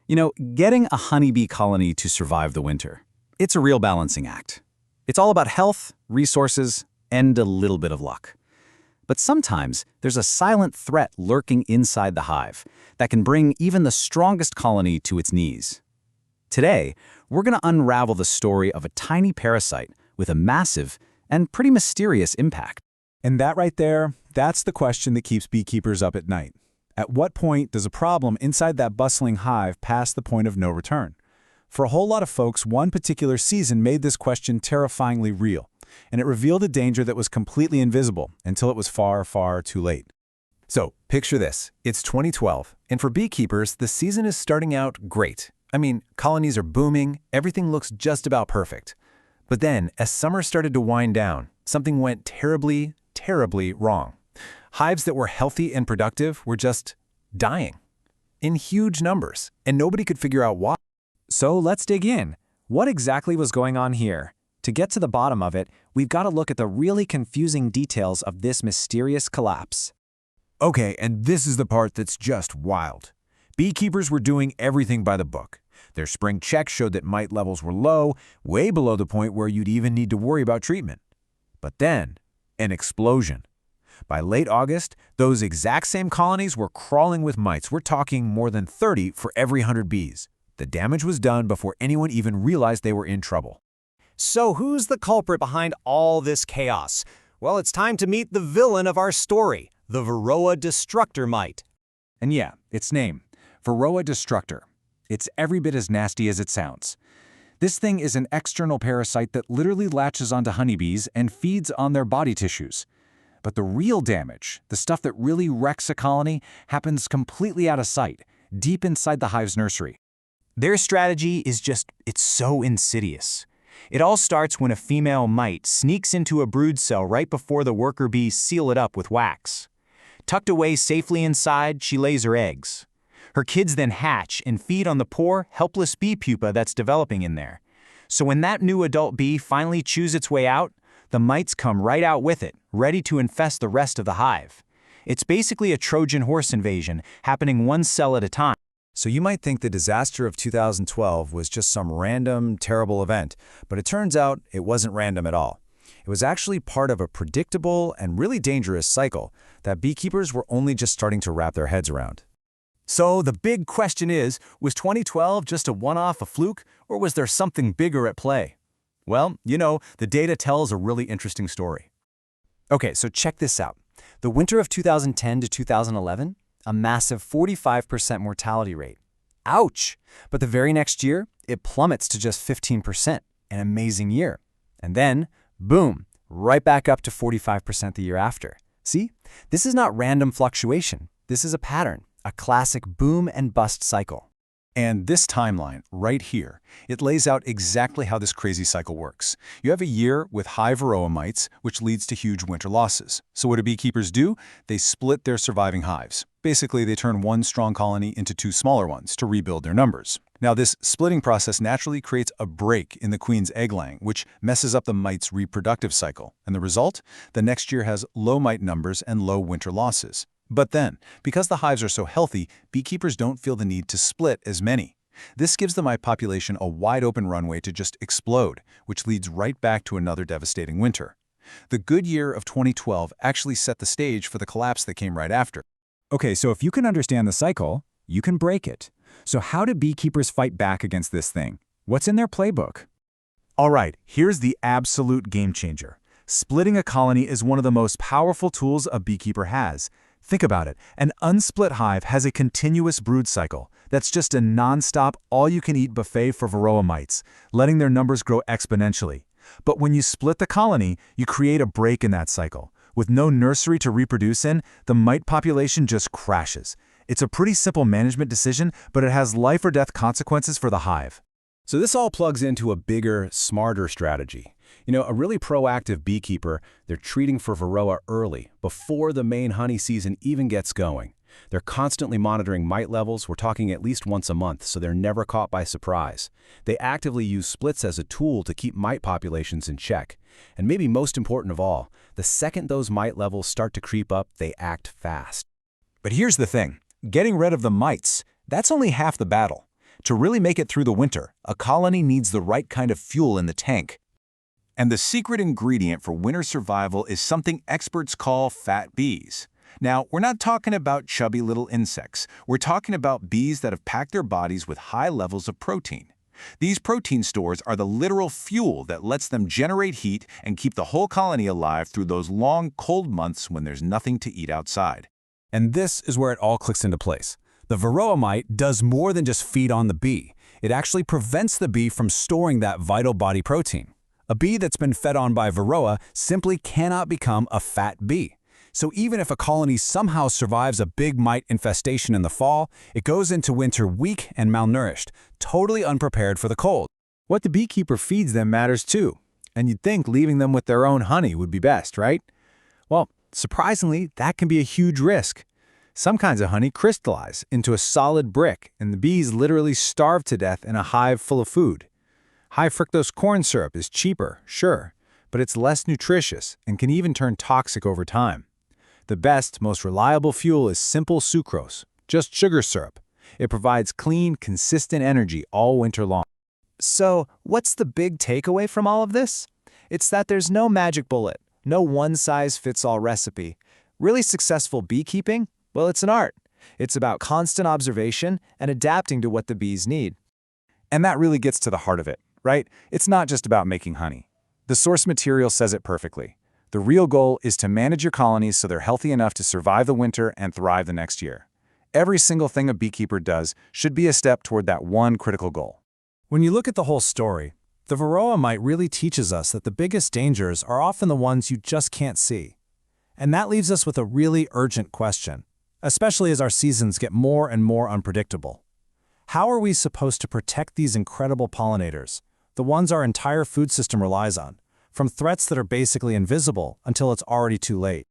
Getting a honeybee colony to survive the winter, it's a real balancing act. It's all about health, resources, and a little bit of luck. But sometimes there's a silent threat lurking inside the hive that can bring even the strongest colony to its knees. Today, we're going to unravel the story of a tiny parasite with a massive and pretty mysterious impact. And that right there, that's the question that keeps beekeepers up at night. At what point does a problem inside that bustling hive pass the point of no return? For a whole lot of folks, one particular season made this question terrifyingly real, and it revealed a danger that was completely invisible until it was far, far too late. So, picture this. It's 2012, and for beekeepers, the season is starting out great. I mean, colonies are booming, everything looks just about perfect. But then, as summer started to wind down, something went terribly, terribly wrong. Hives that were healthy and productive were just dying in huge numbers, and nobody could figure out why. So let's dig in. What exactly was going on here? To get to the bottom of it, we've got to look at the really confusing details of this mysterious collapse. Okay, and this is the part that's just wild. Beekeepers were doing everything by the book. Their spring checks showed that mite levels were low, way below the point where you'd even need to worry about treatment. But then, an explosion. By late August, those exact same colonies were crawling with mites. We're talking more than 30 for every 100 bees. The damage was done before anyone even realized they were in trouble. So who's the culprit behind all this chaos? Well, it's time to meet the villain of our story, the Varroa destructor mite. And yeah, its name, Varroa destructor. It's every bit as nasty as it sounds. This thing is an external parasite that literally latches onto honeybees and feeds on their body tissues. But the real damage, the stuff that really wrecks a colony, happens completely out of sight, deep inside the hive's nursery. Their strategy is it's so insidious. It all starts when a female mite sneaks into a brood cell right before the worker bees seal it up with wax. Tucked away safely inside, she lays her eggs. Her kids then hatch and feed on the poor, helpless bee pupa that's developing in there. So when that new adult bee finally chews its way out, the mites come right out with it, ready to infest the rest of the hive. It's basically a Trojan horse invasion, happening one cell at a time. So you might think the disaster of 2012 was just some random, terrible event, but it turns out it wasn't random at all. It was actually part of a predictable and really dangerous cycle that beekeepers were only just starting to wrap their heads around. So the big question is, was 2012 just a one-off, a fluke, or was there something bigger at play? Well, the data tells a really interesting story. Okay, so check this out. The winter of 2010 to 2011, a massive 45% mortality rate. Ouch! But the very next year, it plummets to just 15%, an amazing year. And then, boom, right back up to 45% the year after. See? This is not random fluctuation. This is a pattern, a classic boom and bust cycle. And this timeline, right here, it lays out exactly how this crazy cycle works. You have a year with high Varroa mites, which leads to huge winter losses. So what do beekeepers do? They split their surviving hives. Basically, they turn one strong colony into two smaller ones to rebuild their numbers. Now, this splitting process naturally creates a break in the queen's egg laying, which messes up the mite's reproductive cycle. And the result? The next year has low mite numbers and low winter losses. But then, because the hives are so healthy, beekeepers don't feel the need to split as many. This gives the mite population a wide-open runway to just explode, which leads right back to another devastating winter. The good year of 2012 actually set the stage for the collapse that came right after. Okay, so if you can understand the cycle, you can break it. So how do beekeepers fight back against this thing? What's in their playbook? All right, here's the absolute game changer. Splitting a colony is one of the most powerful tools a beekeeper has. Think about it. An unsplit hive has a continuous brood cycle. That's just a non-stop, all-you-can-eat buffet for Varroa mites, letting their numbers grow exponentially. But when you split the colony, you create a break in that cycle. With no nursery to reproduce in, the mite population just crashes. It's a pretty simple management decision, but it has life-or-death consequences for the hive. So this all plugs into a bigger, smarter strategy. A really proactive beekeeper, they're treating for Varroa early, before the main honey season even gets going. They're constantly monitoring mite levels, we're talking at least once a month, so they're never caught by surprise. They actively use splits as a tool to keep mite populations in check. And maybe most important of all, the second those mite levels start to creep up, they act fast. But here's the thing. Getting rid of the mites, that's only half the battle. To really make it through the winter, a colony needs the right kind of fuel in the tank. And the secret ingredient for winter survival is something experts call fat bees. Now, we're not talking about chubby little insects. We're talking about bees that have packed their bodies with high levels of protein. These protein stores are the literal fuel that lets them generate heat and keep the whole colony alive through those long, cold months when there's nothing to eat outside. And this is where it all clicks into place. The Varroa mite does more than just feed on the bee. It actually prevents the bee from storing that vital body protein. A bee that's been fed on by Varroa simply cannot become a fat bee. So even if a colony somehow survives a big mite infestation in the fall, it goes into winter weak and malnourished, totally unprepared for the cold. What the beekeeper feeds them matters too, and you'd think leaving them with their own honey would be best, right? Well, surprisingly, that can be a huge risk. Some kinds of honey crystallize into a solid brick, and the bees literally starve to death in a hive full of food. High fructose corn syrup is cheaper, sure, but it's less nutritious and can even turn toxic over time. The best, most reliable fuel is simple sucrose, just sugar syrup. It provides clean, consistent energy all winter long. So, what's the big takeaway from all of this? It's that there's no magic bullet, no one-size-fits-all recipe. Really successful beekeeping? Well, it's an art. It's about constant observation and adapting to what the bees need. And that really gets to the heart of it, right? It's not just about making honey. The source material says it perfectly. The real goal is to manage your colonies so they're healthy enough to survive the winter and thrive the next year. Every single thing a beekeeper does should be a step toward that one critical goal. When you look at the whole story, the Varroa mite really teaches us that the biggest dangers are often the ones you just can't see. And that leaves us with a really urgent question, especially as our seasons get more and more unpredictable. How are we supposed to protect these incredible pollinators, the ones our entire food system relies on, from threats that are basically invisible until it's already too late?